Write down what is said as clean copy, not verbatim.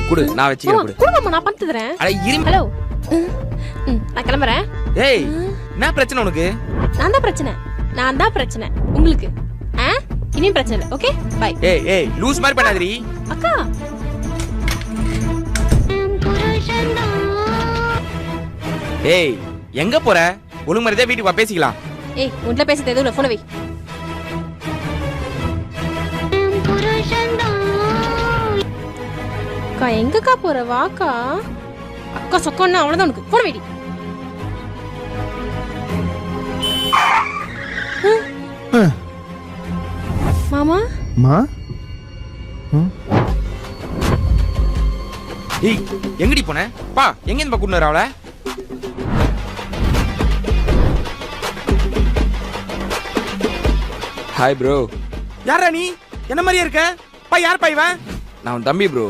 குடு நான் வச்சுக்கிறேன் குடு. குடு மாமா நான் பண்ணி தரேன். அட இரு. ஹலோ. நான் கிளம்புறேன். ஏய் என்ன பிரச்சனை உனக்கு? நான் தான் பிரச்சனை உங்களுக்கு. இனியும் பிரச்சனை இல்லை. Okay bye. ஏய் லூஸ் மாதிரி பண்ணாதீ. அக்கா ஏய் எங்க போற? ஒழுங்கு மாதிரிதான் வீட்டுக்கு வா பேசிக்கலாம். ஏய் உன்கிட்ட பேசிட்டு எதுவும் இல்லை. போன வை. அக்கா எங்கக்கா போற? வாக்கா. அக்கா சொக்கம்னா அவ்வளவுதான் உனக்கு. போன வைடி. மாமா மா ஏய் எங்கடி போன? பா எங்க இருந்து கூட்டிட்டு வர அவளை? Hi bro. யாரா நீ? என்ன மாதிரியே இருக்க? பா யார் பா இவன்? நான் உன் தம்பி ப்ரோ.